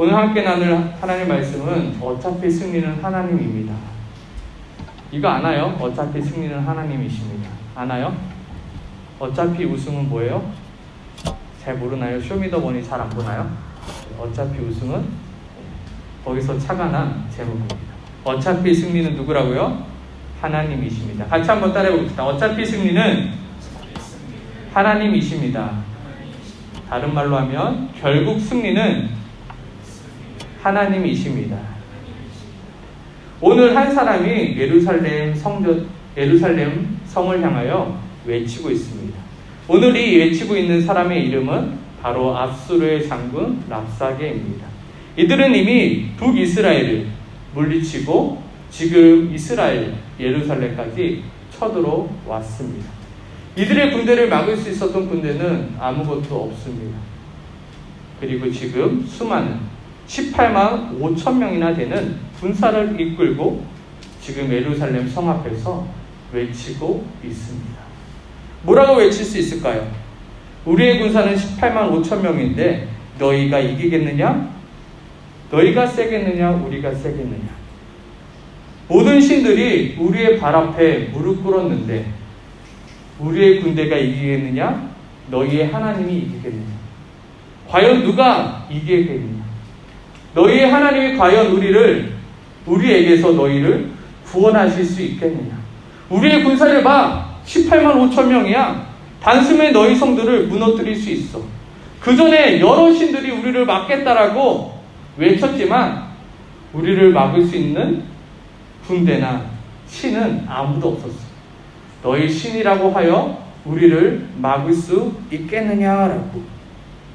오늘 함께 나눌 하나님 말씀은 어차피 승리는 하나님입니다. 이거 아나요? 어차피 승리는 하나님이십니다. 아나요? 어차피 우승은 뭐예요? 잘 모르나요? 쇼미더머니 잘 안 보나요? 어차피 우승은 거기서 착안한 제목입니다. 어차피 승리는 누구라고요? 하나님이십니다. 같이 한번 따라해 봅시다. 어차피 승리는 하나님이십니다. 다른 말로 하면 결국 승리는 하나님이십니다. 오늘 한 사람이 예루살렘 성을 향하여 외치고 있습니다. 오늘 이 외치고 있는 사람의 이름은 바로 앗수르의 장군 랍사게입니다. 이들은 이미 북이스라엘을 물리치고 지금 이스라엘 예루살렘까지 쳐들어왔습니다. 이들의 군대를 막을 수 있었던 군대는 아무것도 없습니다. 그리고 지금 수많은 18만 5천 명이나 되는 군사를 이끌고 지금 예루살렘 성 앞에서 외치고 있습니다. 뭐라고 외칠 수 있을까요? 우리의 군사는 18만 5천 명인데 너희가 이기겠느냐? 너희가 세겠느냐? 우리가 세겠느냐? 모든 신들이 우리의 발 앞에 무릎 꿇었는데 우리의 군대가 이기겠느냐? 너희의 하나님이 이기겠느냐? 과연 누가 이기겠느냐? 너희의 하나님이 과연 우리에게서 너희를 구원하실 수 있겠느냐? 우리의 군사를 봐! 18만 5천 명이야. 단숨에 너희 성들을 무너뜨릴 수 있어. 그 전에 여러 신들이 우리를 막겠다라고 외쳤지만 우리를 막을 수 있는 군대나 신은 아무도 없었어. 너희 신이라고 하여 우리를 막을 수 있겠느냐라고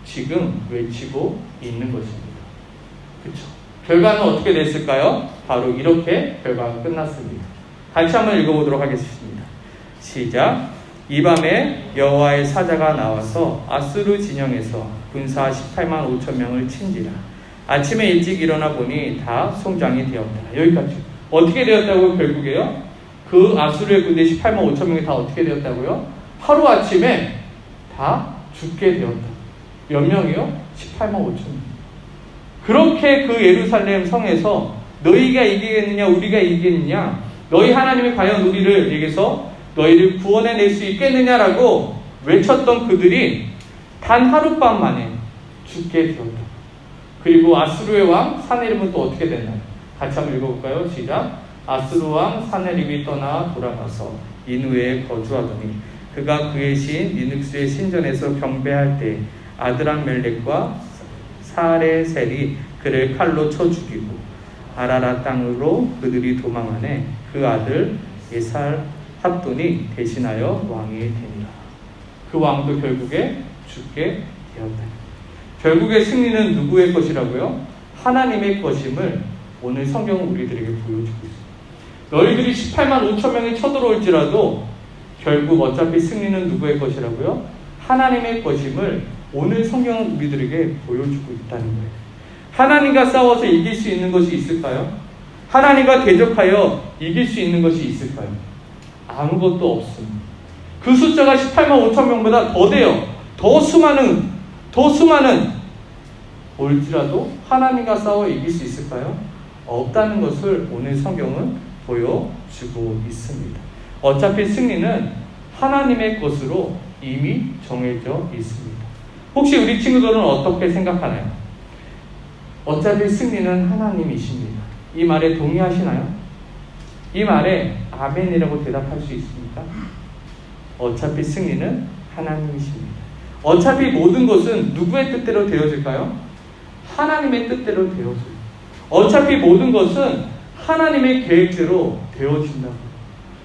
지금 외치고 있는 것입니다. 그렇죠? 결과는 어떻게 됐을까요? 바로 이렇게 결과가 끝났습니다. 같이 한번 읽어보도록 하겠습니다. 시작. 이 밤에 여호와의 사자가 나와서 아수르 진영에서 군사 18만 5천 명을 친지라. 아침에 일찍 일어나 보니 다 송장이 되었다. 여기까지. 어떻게 되었다고요? 결국에요? 그 아수르의 군대 18만 5천 명이 다 어떻게 되었다고요? 하루아침에 다 죽게 되었다. 몇 명이요? 18만 5천 명. 그렇게 그 예루살렘 성에서 너희가 이기겠느냐 우리가 이기겠느냐 너희 하나님이 과연 우리에게서 너희를 구원해낼 수 있겠느냐라고 외쳤던 그들이 단 하룻밤 만에 죽게 되었다. 그리고 아수르의 왕 사네립은 또 어떻게 됐나요? 같이 한번 읽어볼까요? 시작. 아수르 왕 사네립이 떠나 돌아가서 니느웨에 거주하더니 그가 그의 신 니눅스의 신전에서 경배할 때 아드람멜렉과 사레셀이 그를 칼로 쳐 죽이고 아라라 땅으로 그들이 도망하네 그 아들 에살 핫돈이 대신하여 왕이 되니라. 그 왕도 결국에 죽게 되었다. 결국에 승리는 누구의 것이라고요? 하나님의 것임을 오늘 성경은 우리들에게 보여주고 있습니다. 너희들이 18만 5천 명이 쳐들어올지라도 결국 어차피 승리는 누구의 것이라고요? 하나님의 것임을 오늘 성경은 우리들에게 보여주고 있다는 거예요. 하나님과 싸워서 이길 수 있는 것이 있을까요? 하나님과 대적하여 이길 수 있는 것이 있을까요? 아무것도 없습니다. 그 숫자가 18만 5천 명보다 더 돼요. 더 수많은 올지라도 하나님과 싸워 이길 수 있을까요? 없다는 것을 오늘 성경은 보여주고 있습니다. 어차피 승리는 하나님의 것으로 이미 정해져 있습니다. 혹시 우리 친구들은 어떻게 생각하나요? 어차피 승리는 하나님이십니다. 이 말에 동의하시나요? 이 말에 아멘이라고 대답할 수 있습니까? 어차피 승리는 하나님이십니다. 어차피 모든 것은 누구의 뜻대로 되어질까요? 하나님의 뜻대로 되어져요. 어차피 모든 것은 하나님의 계획대로 되어진다고.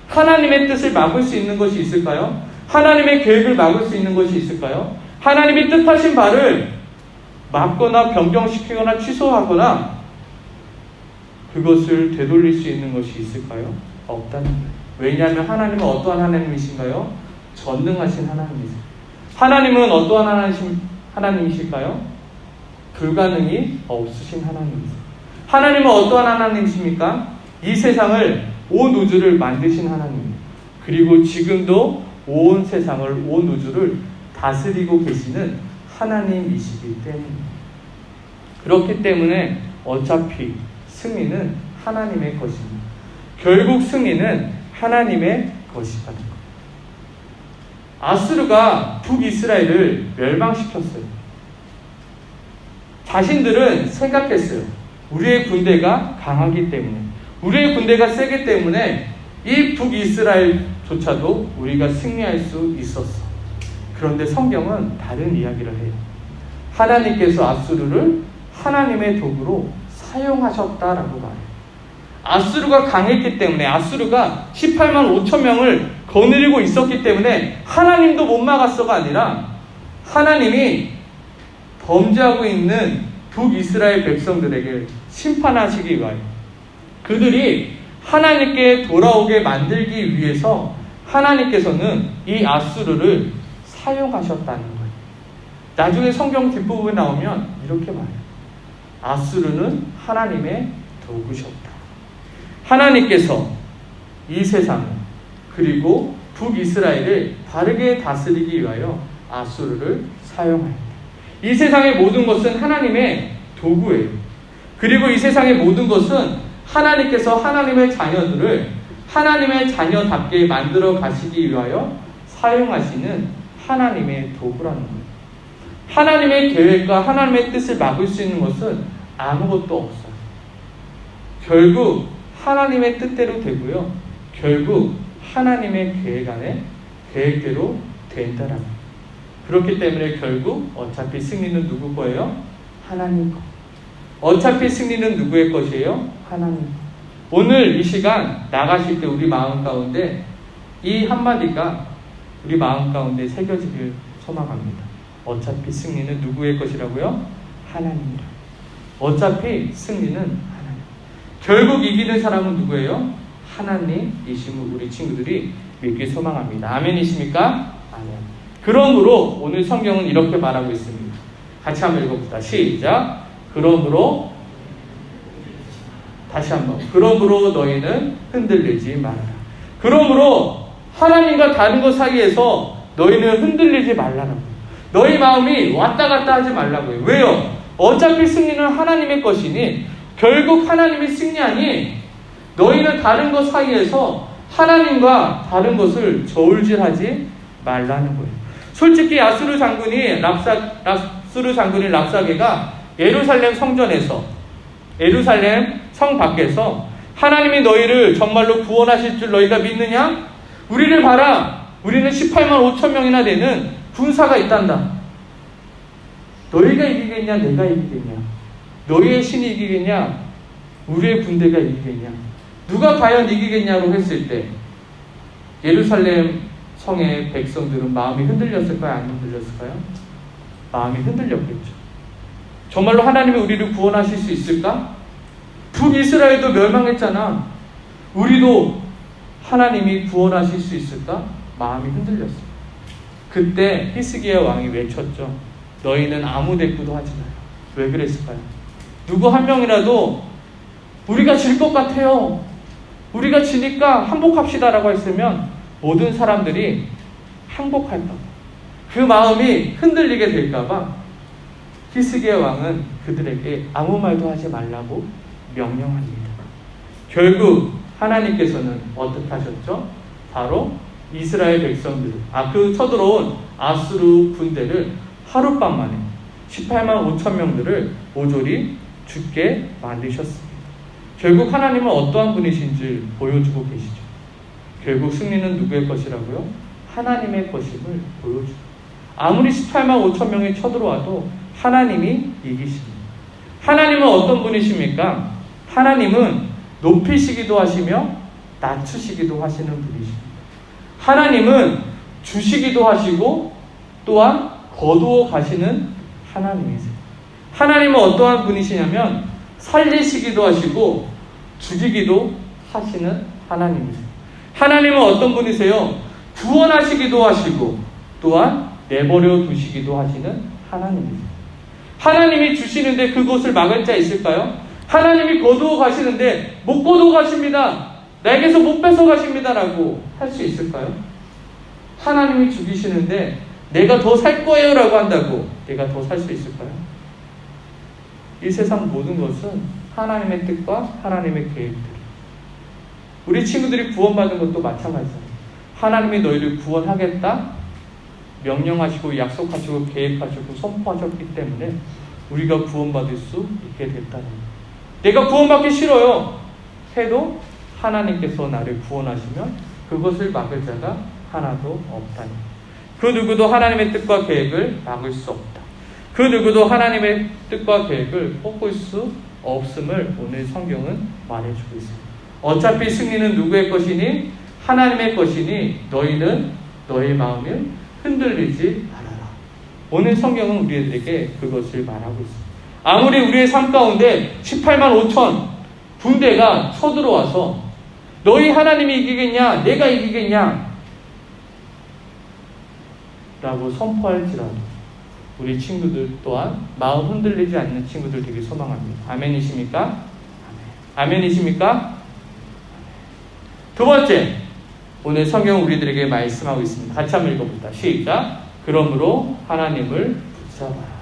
하나님의 뜻을 막을 수 있는 것이 있을까요? 하나님의 계획을 막을 수 있는 것이 있을까요? 하나님이 뜻하신 바를 막거나 변경시키거나 취소하거나 그것을 되돌릴 수 있는 것이 있을까요? 없다는 거예요. 왜냐하면 하나님은 어떠한 하나님이신가요? 전능하신 하나님이세요. 하나님은 어떠한 하나님이실까요? 불가능이 없으신 하나님이세요. 하나님은 어떠한 하나님이십니까? 이 세상을, 온 우주를 만드신 하나님입니다. 그리고 지금도 온 세상을, 온 우주를 다스리고 계시는 하나님이시기 때문입니다. 그렇기 때문에 어차피 승리는 하나님의 것입니다. 결국 승리는 하나님의 것이라는 것. 아수르가 북이스라엘을 멸망시켰어요. 자신들은 생각했어요. 우리의 군대가 강하기 때문에, 우리의 군대가 세기 때문에 이 북이스라엘조차도 우리가 승리할 수 있었어. 그런데 성경은 다른 이야기를 해요. 하나님께서 아수르를 하나님의 도구로 사용하셨다라고 말해요. 아수르가 강했기 때문에, 아수르가 18만 5천 명을 거느리고 있었기 때문에 하나님도 못 막았어가 아니라 하나님이 범죄하고 있는 북이스라엘 백성들에게 심판하시기 위하여, 그들이 하나님께 돌아오게 만들기 위해서 하나님께서는 이 아수르를 사용하셨다는 거예요. 나중에 성경 뒷부분에 나오면 이렇게 말해요. 아수르는 하나님의 도구셨다. 하나님께서 이 세상을, 그리고 북이스라엘을 바르게 다스리기 위하여 아수르를 사용하였다. 이 세상의 모든 것은 하나님의 도구예요. 그리고 이 세상의 모든 것은 하나님께서 하나님의 자녀들을 하나님의 자녀답게 만들어 가시기 위하여 사용하시는 하나님의 도구라는 거예요. 하나님의 계획과 하나님의 뜻을 막을 수 있는 것은 아무것도 없어요. 결국 하나님의 뜻대로 되고요. 결국 하나님의 계획 안에 계획대로 된다라는 거예요. 그렇기 때문에 결국 어차피 승리는 누구 거예요? 하나님 거. 어차피 승리는 누구의 것이에요? 하나님 거. 오늘 이 시간 나가실 때 우리 마음 가운데 이 한마디가 우리 마음 가운데 새겨지길 소망합니다. 어차피 승리는 누구의 것이라고요? 하나님이라. 어차피 승리는 하나님. 결국 이기는 사람은 누구예요? 하나님이심을 우리 친구들이 믿길 소망합니다. 아멘이십니까? 아멘. 그러므로 오늘 성경은 이렇게 말하고 있습니다. 같이 한번 읽어봅시다. 시작. 그러므로, 다시 한번. 그러므로 너희는 흔들리지 말아라. 그러므로 하나님과 다른 것 사이에서 너희는 흔들리지 말라는 너희 마음이 왔다 갔다 하지 말라고요. 왜요? 어차피 승리는 하나님의 것이니 결국 하나님이 승리하니 너희는 다른 것 사이에서 하나님과 다른 것을 저울질하지 말라는 거예요. 솔직히 아수르 장군이 랍사게가 예루살렘 성전에서, 예루살렘 성 밖에서 하나님이 너희를 정말로 구원하실 줄 너희가 믿느냐? 우리를 봐라. 우리는 18만 5천 명이나 되는 군사가 있단다. 너희가 이기겠냐? 내가 이기겠냐? 너희의 신이 이기겠냐? 우리의 군대가 이기겠냐? 누가 과연 이기겠냐고 했을 때 예루살렘 성의 백성들은 마음이 흔들렸을까요? 안 흔들렸을까요? 마음이 흔들렸겠죠. 정말로 하나님이 우리를 구원하실 수 있을까? 북이스라엘도 멸망했잖아. 우리도 하나님이 구원하실 수 있을까? 마음이 흔들렸어요. 그때 히스기야 왕이 외쳤죠. 너희는 아무 대꾸도 하지 마요. 왜 그랬을까요? 누구 한 명이라도 우리가 질 것 같아요. 우리가 지니까 항복합시다라고 했으면 모든 사람들이 항복할까 봐, 그 마음이 흔들리게 될까봐 히스기야 왕은 그들에게 아무 말도 하지 말라고 명령합니다. 결국 하나님께서는 어떻게 하셨죠? 바로 이스라엘 백성들, 그 쳐들어온 아수르 군대를 하룻밤 만에 18만 5천 명들을 모조리 죽게 만드셨습니다. 결국 하나님은 어떠한 분이신지 보여주고 계시죠. 결국 승리는 누구의 것이라고요? 하나님의 것임을 보여주고, 아무리 18만 5천 명이 쳐들어와도 하나님이 이기십니다. 하나님은 어떤 분이십니까? 하나님은 높이시기도 하시며 낮추시기도 하시는 분이십니다. 하나님은 주시기도 하시고 또한 거두어 가시는 하나님이세요. 하나님은 어떠한 분이시냐면 살리시기도 하시고 죽이기도 하시는 하나님이세요. 하나님은 어떤 분이세요? 구원하시기도 하시고 또한 내버려 두시기도 하시는 하나님이세요. 하나님이 주시는데 그것을 막을 자 있을까요? 하나님이 거두어 가시는데 못 거두어 가십니다. 나에게서 못 뺏어 가십니다라고 할 수 있을까요? 하나님이 죽이시는데 내가 더 살 거예요 라고 한다고 내가 더 살 수 있을까요? 이 세상 모든 것은 하나님의 뜻과 하나님의 계획들. 우리 친구들이 구원받은 것도 마찬가지잖아요. 하나님이 너희를 구원하겠다 명령하시고 약속하시고 계획하시고 선포하셨기 때문에 우리가 구원받을 수 있게 됐다는 거예요. 내가 구원받기 싫어요 해도 하나님께서 나를 구원하시면 그것을 막을 자가 하나도 없다니. 그 누구도 하나님의 뜻과 계획을 막을 수 없다. 그 누구도 하나님의 뜻과 계획을 꺾을 수 없음을 오늘 성경은 말해주고 있습니다. 어차피 승리는 누구의 것이니? 하나님의 것이니 너희는 너의 마음을 흔들리지 말아라. 오늘 성경은 우리에게 그것을 말하고 있습니다. 아무리 우리의 삶 가운데 18만 5천 군대가 쳐들어와서 너희 하나님이 이기겠냐? 내가 이기겠냐? 라고 선포할지라도 우리 친구들 또한 마음 흔들리지 않는 친구들 되길 소망합니다. 아멘이십니까? 아멘이십니까? 두 번째, 오늘 성경 우리들에게 말씀하고 있습니다. 같이 한번 읽어봅니다. 시작. 그러므로 하나님을 붙잡아라.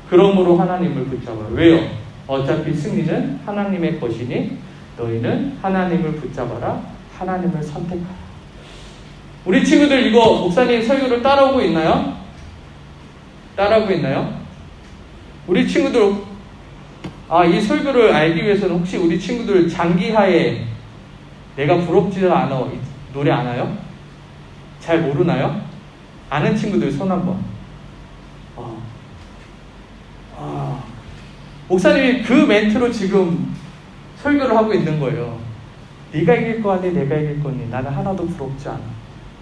그러므로 하나님을 붙잡아라. 왜요? 어차피 승리는 하나님의 것이니 너희는 하나님을 붙잡아라. 하나님을 선택하라. 우리 친구들 이거 목사님 설교를 따라오고 있나요? 따라오고 있나요? 우리 친구들 이 설교를 알기 위해서는 혹시 우리 친구들 장기하에 내가 부럽지 않아 이 노래 아나요? 잘 모르나요? 아는 친구들 손 한번. 목사님이 그 멘트로 지금 설교를 하고 있는 거예요. 네가 이길 거 아니 내가 이길 거니 나는 하나도 부럽지 않아.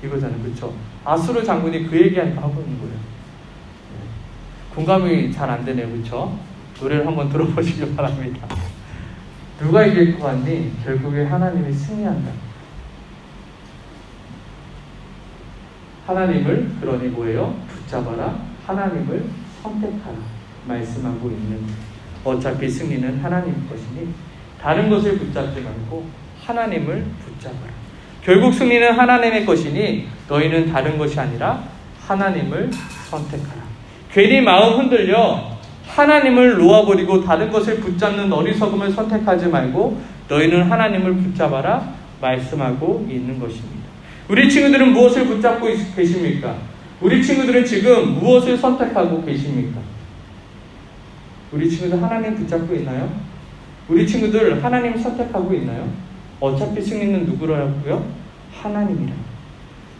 이거잖아요. 그렇죠? 아수르 장군이 그 얘기하니까 하고 있는 거예요. 공감이 잘 안 되네요. 그렇죠? 노래를 한번 들어보시기 바랍니다. 누가 이길 것 같니? 결국에 하나님이 승리한다. 하나님을 그러니 뭐예요? 붙잡아라. 하나님을 선택하라. 말씀하고 있는 거예요. 어차피 승리는 하나님 것이니 다른 것을 붙잡지 말고 하나님을 붙잡아라. 결국 승리는 하나님의 것이니 너희는 다른 것이 아니라 하나님을 선택하라. 괜히 마음 흔들려 하나님을 놓아버리고 다른 것을 붙잡는 어리석음을 선택하지 말고 너희는 하나님을 붙잡아라 말씀하고 있는 것입니다. 우리 친구들은 무엇을 붙잡고 계십니까? 우리 친구들은 지금 무엇을 선택하고 계십니까? 우리 친구들 하나님 붙잡고 있나요? 우리 친구들 하나님 선택하고 있나요? 어차피 승리는 누구라고요? 하나님이라.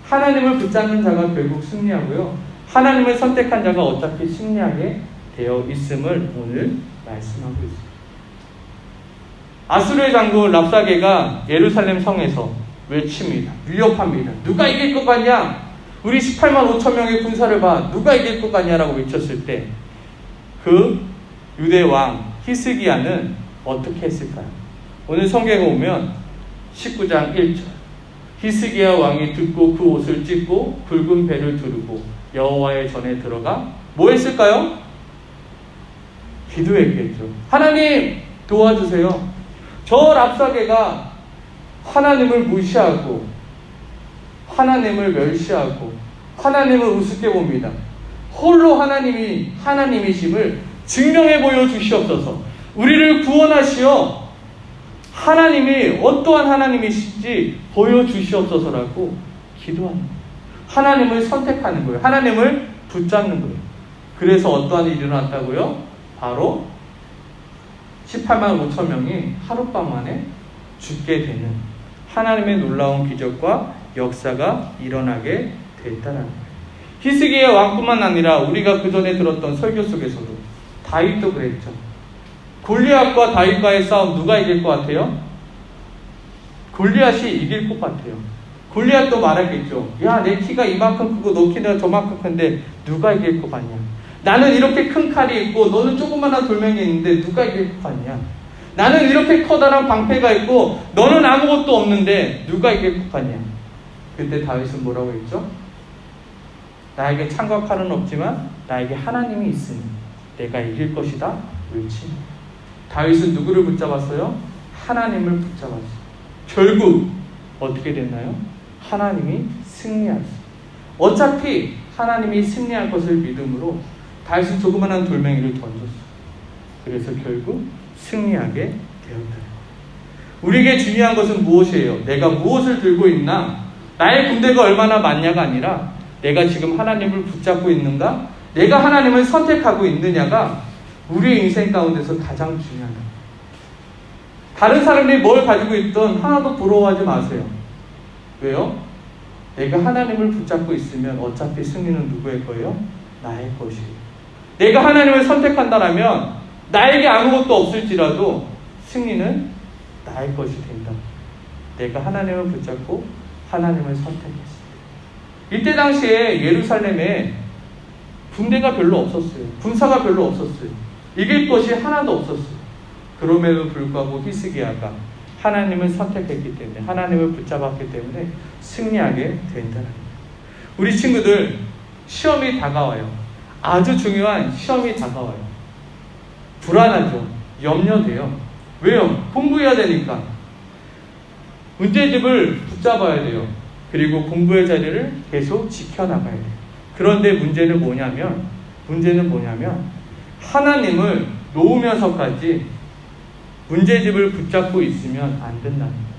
하나님을 붙잡는 자가 결국 승리하고요. 하나님을 선택한 자가 어차피 승리하게 되어 있음을 오늘 말씀하고 있습니다. 아수르의 장군 랍사게가 예루살렘 성에서 외칩니다. 위협합니다. 누가 이길 것 같냐? 우리 18만 5천 명의 군사를 봐. 누가 이길 것 같냐라고 외쳤을 때 그 유대 왕 히스기야는 어떻게 했을까요? 오늘 성경에 보면 19장 1절 히스기야 왕이 듣고 그 옷을 찢고 굵은 배를 두르고 여호와의 전에 들어가 뭐 했을까요? 기도했겠죠. 하나님 도와주세요. 저 랍사게가 하나님을 무시하고 하나님을 멸시하고 하나님을 우습게 봅니다. 홀로 하나님이 하나님이심을 증명해 보여주시옵소서. 우리를 구원하시어 하나님이 어떠한 하나님이신지 보여주시옵소서라고 기도하는 거예요. 하나님을 선택하는 거예요. 하나님을 붙잡는 거예요. 그래서 어떠한 일이 일어났다고요? 바로 18만 5천 명이 하룻밤 만에 죽게 되는 하나님의 놀라운 기적과 역사가 일어나게 됐다는 거예요. 히스기야 왕뿐만 아니라 우리가 그 전에 들었던 설교 속에서도 다윗도 그랬죠. 골리앗과 다윗과의 싸움 누가 이길 것 같아요? 골리앗이 이길 것 같아요. 골리앗도 말했겠죠. 야, 내 키가 이만큼 크고 너 키가 저만큼 큰데 누가 이길 것 같냐? 나는 이렇게 큰 칼이 있고 너는 조그만한 돌멩이 있는데 누가 이길 것 같냐? 나는 이렇게 커다란 방패가 있고 너는 아무것도 없는데 누가 이길 것 같냐? 그때 다윗은 뭐라고 했죠? 나에게 창과 칼은 없지만 나에게 하나님이 있으니 내가 이길 것이다 외칩니다. 다윗은 누구를 붙잡았어요? 하나님을 붙잡았어요. 결국 어떻게 됐나요? 하나님이 승리하셨어요. 어차피 하나님이 승리할 것을 믿음으로 다윗은 조그만한 돌멩이를 던졌어요. 그래서 결국 승리하게 되었다. 우리에게 중요한 것은 무엇이에요? 내가 무엇을 들고 있나? 나의 군대가 얼마나 많냐가 아니라 내가 지금 하나님을 붙잡고 있는가? 내가 하나님을 선택하고 있느냐가 우리의 인생 가운데서 가장 중요하다. 다른 사람이 뭘 가지고 있든 하나도 부러워하지 마세요. 왜요? 내가 하나님을 붙잡고 있으면 어차피 승리는 누구의 거예요? 나의 것이에요. 내가 하나님을 선택한다면 나에게 아무것도 없을지라도 승리는 나의 것이 된다. 내가 하나님을 붙잡고 하나님을 선택했습니다. 이때 당시에 예루살렘에 군대가 별로 없었어요. 군사가 별로 없었어요. 이길 것이 하나도 없었어요. 그럼에도 불구하고 히스기야가 하나님을 선택했기 때문에, 하나님을 붙잡았기 때문에 승리하게 된다는 거예요. 우리 친구들 시험이 다가와요. 아주 중요한 시험이 다가와요. 불안하죠. 염려돼요. 왜요? 공부해야 되니까. 문제집을 붙잡아야 돼요. 그리고 공부의 자리를 계속 지켜나가야 돼요. 그런데 문제는 뭐냐면 하나님을 놓으면서까지 문제집을 붙잡고 있으면 안 된다는 거예요.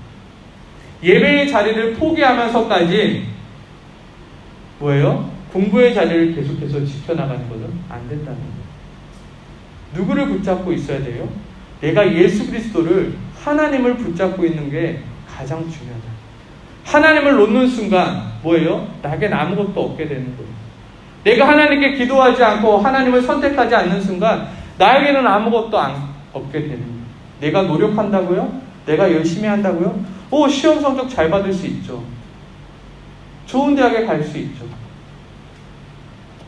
예배의 자리를 포기하면서까지 뭐예요? 공부의 자리를 계속해서 지켜나가는 것은 안 된다는 거예요. 누구를 붙잡고 있어야 돼요? 내가 예수 그리스도를, 하나님을 붙잡고 있는 게 가장 중요하다. 하나님을 놓는 순간 뭐예요? 나에겐 아무것도 없게 되는 거예요. 내가 하나님께 기도하지 않고 하나님을 선택하지 않는 순간 나에게는 아무것도 없게 되는 거예요. 내가 노력한다고요? 내가 열심히 한다고요? 시험 성적 잘 받을 수 있죠. 좋은 대학에 갈 수 있죠.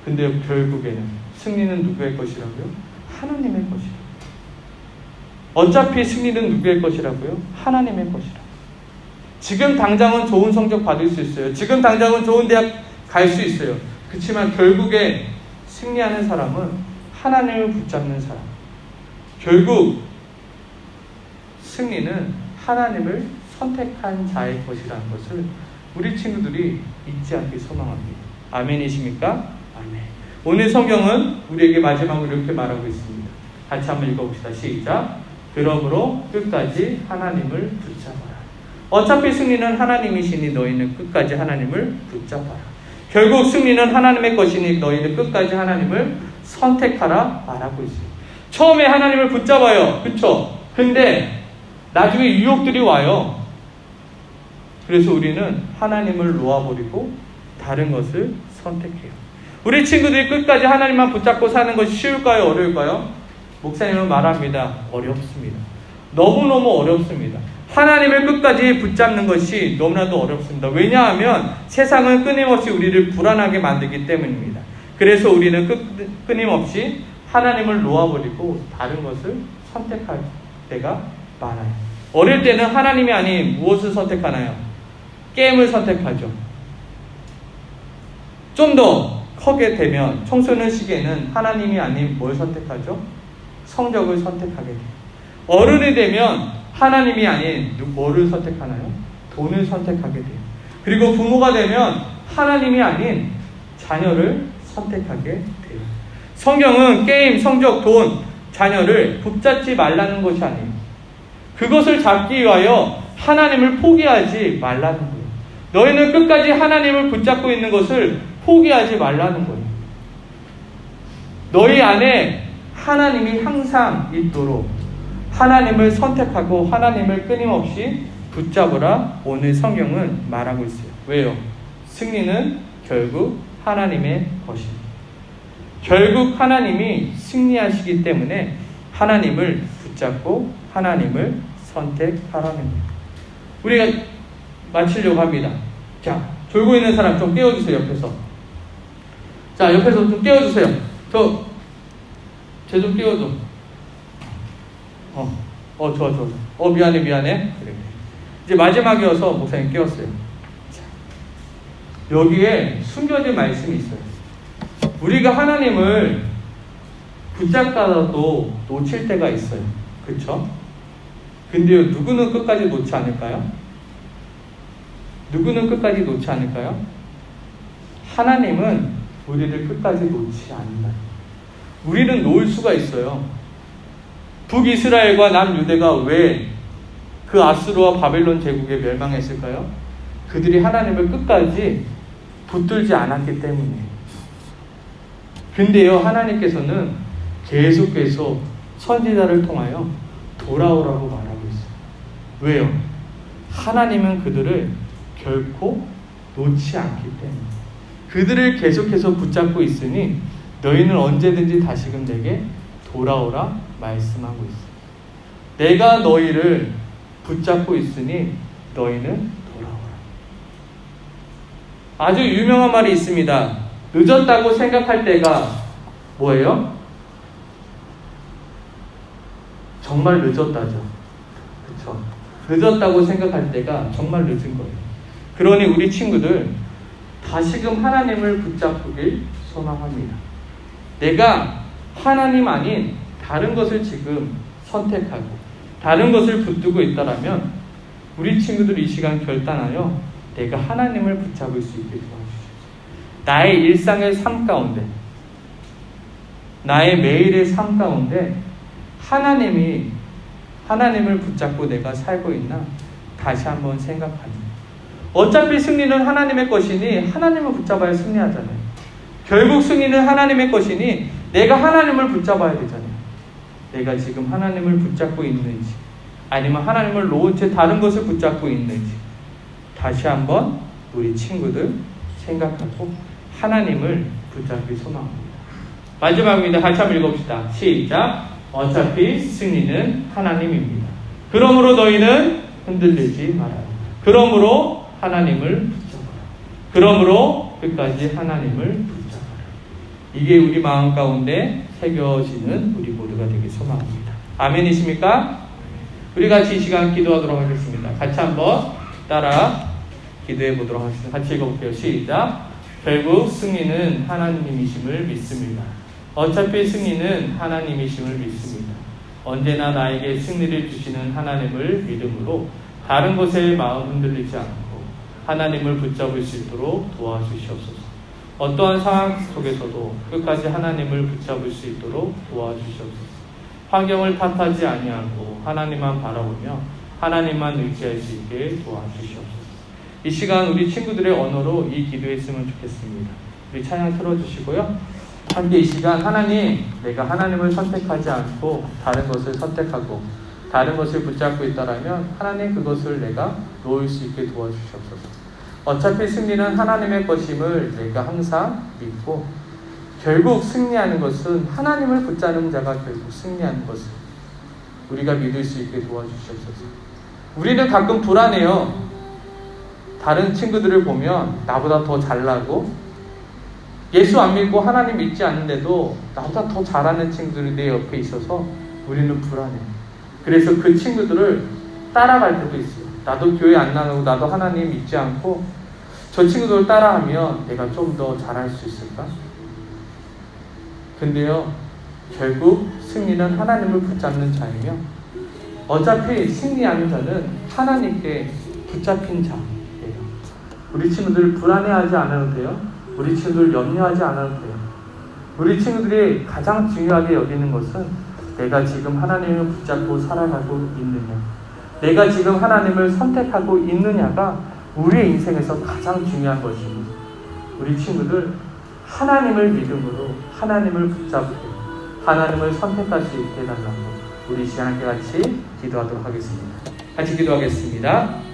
근데 결국에는 승리는 누구의 것이라고요? 하나님의 것이라고요. 어차피 승리는 누구의 것이라고요? 하나님의 것이라고요. 지금 당장은 좋은 성적 받을 수 있어요. 지금 당장은 좋은 대학 갈 수 있어요. 그렇지만 결국에 승리하는 사람은 하나님을 붙잡는 사람. 결국 승리는 하나님을 선택한 자의 것이라는 것을 우리 친구들이 잊지 않길 소망합니다. 아멘이십니까? 아멘. 오늘 성경은 우리에게 마지막으로 이렇게 말하고 있습니다. 같이 한번 읽어봅시다. 시작. 그러므로 끝까지 하나님을 붙잡아라. 어차피 승리는 하나님이시니 너희는 끝까지 하나님을 붙잡아라. 결국 승리는 하나님의 것이니 너희는 끝까지 하나님을 선택하라 말하고 있어요. 처음에 하나님을 붙잡아요. 그쵸? 근데 나중에 유혹들이 와요. 그래서 우리는 하나님을 놓아버리고 다른 것을 선택해요. 우리 친구들이 끝까지 하나님만 붙잡고 사는 것이 쉬울까요? 어려울까요? 목사님은 말합니다. 어렵습니다. 너무너무 어렵습니다. 하나님을 끝까지 붙잡는 것이 너무나도 어렵습니다. 왜냐하면 세상은 끊임없이 우리를 불안하게 만들기 때문입니다. 그래서 우리는 끊임없이 하나님을 놓아버리고 다른 것을 선택할 때가 많아요. 어릴 때는 하나님이 아닌 무엇을 선택하나요? 게임을 선택하죠. 좀 더 크게 되면 청소년 시기에는 하나님이 아닌 뭘 선택하죠? 성적을 선택하게 돼요. 어른이 되면 하나님이 아닌 뭐를 선택하나요? 돈을 선택하게 돼요. 그리고 부모가 되면 하나님이 아닌 자녀를 선택하게 돼요. 성경은 게임, 성적, 돈, 자녀를 붙잡지 말라는 것이 아니에요. 그것을 잡기 위하여 하나님을 포기하지 말라는 거예요. 너희는 끝까지 하나님을 붙잡고 있는 것을 포기하지 말라는 거예요. 너희 안에 하나님이 항상 있도록 하나님을 선택하고 하나님을 끊임없이 붙잡으라 오늘 성경은 말하고 있어요. 왜요? 승리는 결국 하나님의 것입니다. 결국 하나님이 승리하시기 때문에 하나님을 붙잡고 하나님을 선택하라는 거예요. 우리가 마치려고 합니다. 자, 졸고 있는 사람 좀 깨워주세요. 옆에서. 자, 옆에서 좀 깨워주세요. 쟤 좀 깨워줘. 좋아. 미안해. 그래. 이제 마지막이어서 목사님 깨웠어요. 자, 여기에 숨겨진 말씀이 있어요. 우리가 하나님을 붙잡다가도 놓칠 때가 있어요. 그렇죠? 근데요, 누구는 끝까지 놓지 않을까요? 누구는 끝까지 놓지 않을까요? 하나님은 우리를 끝까지 놓지 않는다. 우리는 놓을 수가 있어요. 북이스라엘과 남유대가 왜 그 아수르와 바벨론 제국에 멸망했을까요? 그들이 하나님을 끝까지 붙들지 않았기 때문이에요. 근데요, 하나님께서는 계속 선지자를 통하여 돌아오라고 말하고 있어요. 왜요? 하나님은 그들을 결코 놓지 않기 때문에. 그들을 계속해서 붙잡고 있으니 너희는 언제든지 다시금 내게 돌아오라 말씀하고 있어요. 내가 너희를 붙잡고 있으니 너희는 돌아오라. 아주 유명한 말이 있습니다. 늦었다고 생각할 때가 뭐예요? 정말 늦었다죠. 그렇죠? 늦었다고 생각할 때가 정말 늦은 거예요. 그러니 우리 친구들 다시금 하나님을 붙잡길 소망합니다. 내가 하나님 아닌 다른 것을 지금 선택하고 다른 것을 붙들고 있다라면 우리 친구들 이 시간 결단하여 내가 하나님을 붙잡을 수 있게 도와주십시오. 나의 일상의 삶 가운데, 나의 매일의 삶 가운데 하나님을 붙잡고 내가 살고 있나 다시 한번 생각합니다. 어차피 승리는 하나님의 것이니 하나님을 붙잡아야 승리하잖아요. 결국 승리는 하나님의 것이니 내가 하나님을 붙잡아야 되잖아요. 내가 지금 하나님을 붙잡고 있는지 아니면 하나님을 놓은 채 다른 것을 붙잡고 있는지 다시 한번 우리 친구들 생각하고 하나님을 붙잡기 소망합니다. 마지막입니다. 같이 한번 읽어봅시다. 시작. 어차피 승리는 하나님입니다. 그러므로 너희는 흔들리지 말아요. 그러므로 하나님을 붙잡아라. 그러므로 끝까지 하나님을 붙잡아라. 이게 우리 마음 가운데 새겨지는 우리 모두가 되길 소망합니다. 아멘이십니까? 우리 같이 이 시간 기도하도록 하겠습니다. 같이 한번 따라 기도해 보도록 하겠습니다. 같이 읽어볼게요. 시작. 결국 승리는 하나님이심을 믿습니다. 어차피 승리는 하나님이심을 믿습니다. 언제나 나에게 승리를 주시는 하나님을 믿음으로 다른 것에 마음 흔들리지 않고 하나님을 붙잡을 수 있도록 도와주시옵소서. 어떠한 상황 속에서도 끝까지 하나님을 붙잡을 수 있도록 도와주시옵소서. 환경을 탓하지 아니하고 하나님만 바라보며 하나님만 의지할 수 있게 도와주시옵소서. 이 시간 우리 친구들의 언어로 이 기도했으면 좋겠습니다. 우리 찬양 틀어주시고요. 함께 이 시간 하나님, 내가 하나님을 선택하지 않고 다른 것을 선택하고 다른 것을 붙잡고 있다라면 하나님 그것을 내가 놓을 수 있게 도와주시옵소서. 어차피 승리는 하나님의 것임을 내가 항상 믿고 결국 승리하는 것은 하나님을 붙잡는 자가 결국 승리하는 것을 우리가 믿을 수 있게 도와주시옵소서. 우리는 가끔 불안해요. 다른 친구들을 보면 나보다 더 잘나고 예수 안 믿고 하나님 믿지 않는데도 나보다 더 잘하는 친구들이 내 옆에 있어서 우리는 불안해요. 그래서 그 친구들을 따라갈 때도 있어요. 나도 교회 안 나가고 나도 하나님 믿지 않고 저 친구들을 따라하면 내가 좀 더 잘할 수 있을까? 근데요, 결국 승리는 하나님을 붙잡는 자이며 어차피 승리하는 자는 하나님께 붙잡힌 자예요. 우리 친구들 불안해하지 않아도 돼요. 우리 친구들 염려하지 않아도 돼요. 우리 친구들이 가장 중요하게 여기는 것은 내가 지금 하나님을 붙잡고 살아가고 있느냐, 내가 지금 하나님을 선택하고 있느냐가 우리의 인생에서 가장 중요한 것입니다. 우리 친구들 하나님을 믿음으로 하나님을 붙잡고 하나님을 선택할 수 있게 해달라고 우리 시간에 같이 기도하도록 하겠습니다. 같이 기도하겠습니다.